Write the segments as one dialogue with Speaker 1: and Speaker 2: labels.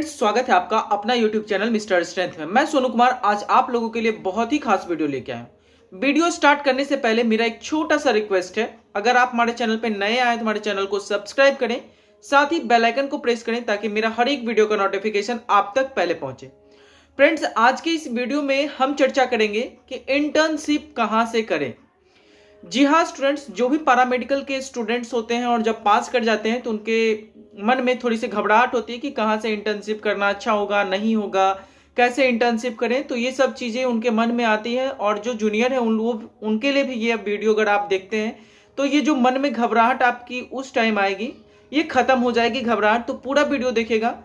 Speaker 1: Friends, स्वागत है आपका अपना यूट्यूब चैनल मिस्टर स्ट्रेंथ में। मैं सोनू कुमार आज आप लोगों के लिए बहुत ही खास वीडियो लेके आया हूं। वीडियो स्टार्ट करने से पहले मेरा एक छोटा सा रिक्वेस्ट है, अगर आप हमारे चैनल पे नए आए तो हमारे चैनल को सब्सक्राइब करें, साथ ही बेल आइकन को प्रेस करें ताकि मेरा हर एक वीडियो का नोटिफिकेशन आप तक पहले पहुंचे। फ्रेंड्स, आज के इस वीडियो में हम चर्चा करेंगे कि इंटर्नशिप कहां से करें। जी हाँ स्टूडेंट्स, जो भी पैरामेडिकल के स्टूडेंट्स होते हैं और जब पास कर जाते हैं तो उनके मन में थोड़ी सी घबराहट होती है कि कहाँ से इंटर्नशिप करना अच्छा होगा, नहीं होगा, कैसे इंटर्नशिप करें। तो ये सब चीज़ें उनके मन में आती है और जो जूनियर है उनके लिए भी ये वीडियो अगर आप देखते हैं तो ये जो मन में घबराहट आपकी उस टाइम आएगी, ये खत्म हो जाएगी घबराहट। तो पूरा वीडियो देखिएगा,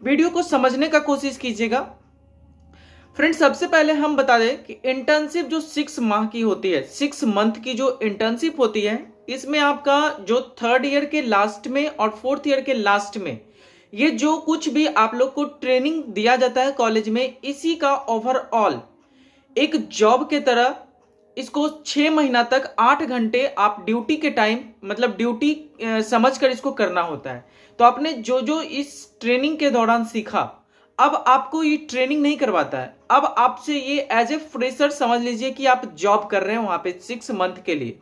Speaker 1: वीडियो को समझने का कोशिश कीजिएगा। फ्रेंड्स, सबसे पहले हम बता दें कि इंटर्नशिप जो 6 माह की होती है, 6 मंथ की जो इंटर्नशिप होती है, इसमें आपका जो 3rd ईयर के लास्ट में और 4th ईयर के लास्ट में ये जो कुछ भी आप लोग को ट्रेनिंग दिया जाता है कॉलेज में, इसी का ओवरऑल एक जॉब के तरह इसको 6 महीना तक 8 घंटे आप ड्यूटी के टाइम मतलब ड्यूटी समझकर इसको करना होता है। तो आपने जो जो इस ट्रेनिंग के दौरान सीखा, अब आपको ये ट्रेनिंग नहीं करवाता है, अब आपसे ये एज ए फ्रेशर समझ लीजिए कि आप जॉब कर रहे हैं वहां पे 6 मंथ के लिए।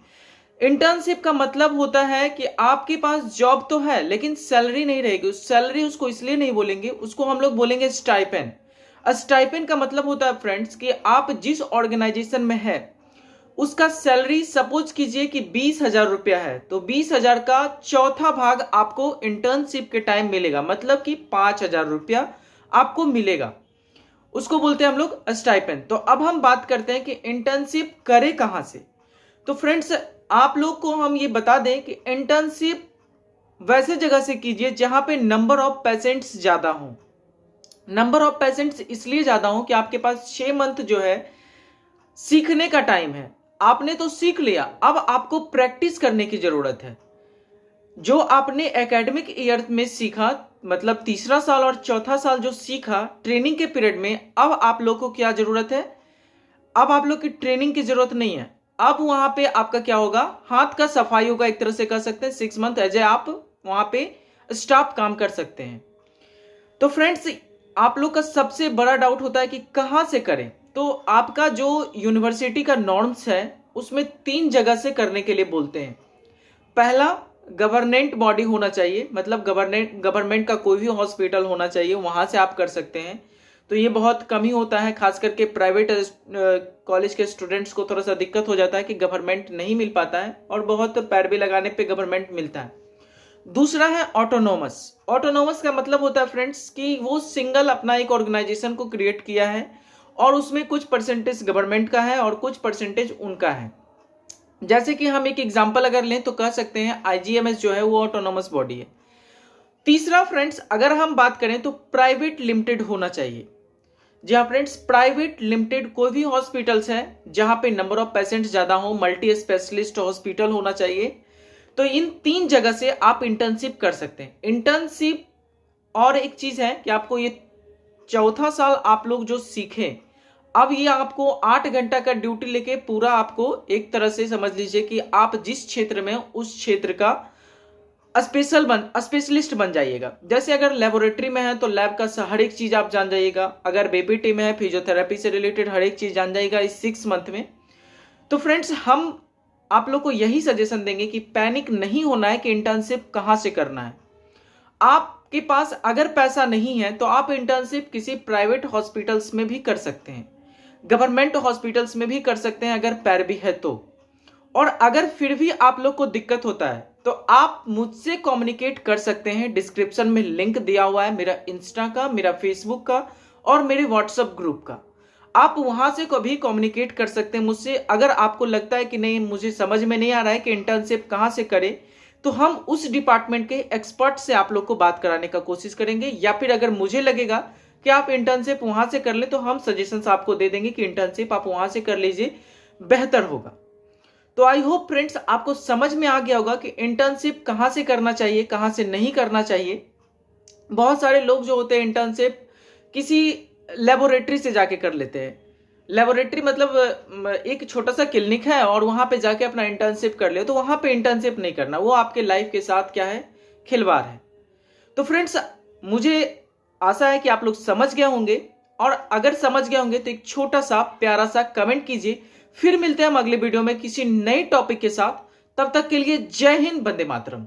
Speaker 1: इंटर्नशिप का मतलब होता है कि आपके पास जॉब तो है लेकिन सैलरी नहीं रहेगी। उस सैलरी उसको इसलिए नहीं बोलेंगे, उसको हम लोग बोलेंगे स्टाइपेंड। स्टाइपेंड का मतलब होता है फ्रेंड्स कि आप जिस ऑर्गेनाइजेशन में है उसका सैलरी सपोज कीजिए कि 20,000 रुपया है, तो 20,000 का चौथा भाग आपको इंटर्नशिप के टाइम मिलेगा, मतलब कि 5,000 रुपया आपको मिलेगा। उसको बोलते हैं हम लोग स्टाइपेंड। तो अब हम बात करते हैं कि इंटर्नशिप करें कहां से। तो फ्रेंड्स, आप लोग को हम ये बता दें कि इंटर्नशिप वैसे जगह से कीजिए जहां पे नंबर ऑफ पेशेंट्स ज्यादा हो। नंबर ऑफ पेशेंट्स इसलिए ज्यादा हो कि आपके पास 6 मंथ जो है सीखने का टाइम है। आपने तो सीख लिया, अब आपको प्रैक्टिस करने की जरूरत है। जो आपने एकेडमिक ईयर में सीखा, मतलब 3रा साल और 4था साल जो सीखा ट्रेनिंग के पीरियड में, अब आप लोग को क्या जरूरत है? अब आप लोग की ट्रेनिंग की जरूरत नहीं है। अब वहां पे आपका क्या होगा, हाथ का सफाई होगा, एक तरह से कह सकते हैं। 6 मंथ एज ए आप वहां पे स्टाफ काम कर सकते हैं। तो फ्रेंड्स, आप लोग का सबसे बड़ा डाउट होता है कि कहां से करें। तो आपका जो यूनिवर्सिटी का नॉर्म्स है उसमें 3 जगह से करने के लिए बोलते हैं। पहला, गवर्नमेंट बॉडी होना चाहिए, मतलब गवर्नमेंट का कोई भी हॉस्पिटल होना चाहिए, वहां से आप कर सकते हैं। तो ये बहुत कम ही होता है, खास करके प्राइवेट कॉलेज के स्टूडेंट्स को थोड़ा सा दिक्कत हो जाता है कि गवर्नमेंट नहीं मिल पाता है और बहुत पैरवी लगाने पे गवर्नमेंट मिलता है। दूसरा है ऑटोनोमस। ऑटोनोमस का मतलब होता है फ्रेंड्स कि वो सिंगल अपना एक ऑर्गेनाइजेशन को क्रिएट किया है और उसमें कुछ परसेंटेज गवर्नमेंट का है और कुछ परसेंटेज उनका है। जैसे कि हम एक एग्जांपल अगर लें तो कह सकते हैं आईजीएमएस जो है वो ऑटोनोमस बॉडी है। तीसरा फ्रेंड्स, अगर हम बात करें तो प्राइवेट लिमिटेड होना चाहिए। जी हाँ फ्रेंड्स, प्राइवेट लिमिटेड कोई भी हॉस्पिटल्स है जहां पे नंबर ऑफ पेशेंट्स ज्यादा हो, मल्टी स्पेशलिस्ट हॉस्पिटल होना चाहिए। तो इन 3 जगह से आप इंटर्नशिप कर सकते हैं। इंटर्नशिप और एक चीज है कि आपको ये 4था साल आप लोग जो सीखें, अब ये आपको 8 घंटा का ड्यूटी लेके पूरा आपको एक तरह से समझ लीजिए कि आप जिस क्षेत्र में उस क्षेत्र का स्पेशलिस्ट बन जाइएगा। जैसे अगर लेबोरेटरी में है तो लैब का हर एक चीज आप जान जाइएगा, अगर बीपीटी में है फिजियोथेरेपी से रिलेटेड हर एक चीज जान जाइएगा इस 6 मंथ में। तो फ्रेंड्स, हम आप लोग को यही सजेशन देंगे कि पैनिक नहीं होना है कि इंटर्नशिप कहां से करना है। आपके पास अगर पैसा नहीं है तो आप इंटर्नशिप किसी प्राइवेट हॉस्पिटल्स में भी कर सकते हैं, गवर्नमेंट हॉस्पिटल्स में भी कर सकते हैं अगर पैरवी है तो। और अगर फिर भी आप लोग को दिक्कत होता है तो आप मुझसे कम्युनिकेट कर सकते हैं। डिस्क्रिप्शन में लिंक दिया हुआ है मेरा इंस्टा का, मेरा फेसबुक का और मेरे व्हाट्सएप ग्रुप का। आप वहां से कभी कम्युनिकेट कर सकते हैं मुझसे। अगर आपको लगता है कि नहीं, मुझे समझ में नहीं आ रहा है कि इंटर्नशिप कहां से करें, तो हम उस डिपार्टमेंट के एक्सपर्ट से आप लोग को बात कराने का कोशिश करेंगे। या फिर अगर मुझे लगेगा कि आप इंटर्नशिप वहां से कर ले तो हम सजेशंस आपको दे देंगे कि इंटर्नशिप आप वहां से कर लीजिए, बेहतर होगा। तो आई होप फ्रेंड्स आपको समझ में आ गया होगा कि इंटर्नशिप कहां से करना चाहिए, कहां से नहीं करना चाहिए। बहुत सारे लोग जो होते हैं इंटर्नशिप किसी लेबोरेटरी से जाके कर लेते हैं। लेबोरेटरी मतलब एक छोटा सा क्लिनिक है और वहां पे जाके अपना इंटर्नशिप कर ले, तो वहां पे इंटर्नशिप नहीं करना, वो आपके लाइफ के साथ क्या है, खिलवाड़ है। तो फ्रेंड्स, मुझे आशा है कि आप लोग समझ गए होंगे, और अगर समझ गए होंगे तो एक छोटा सा प्यारा सा कमेंट कीजिए। फिर मिलते हैं हम अगले वीडियो में किसी नए टॉपिक के साथ। तब तक के लिए जय हिंद, वंदे मातरम।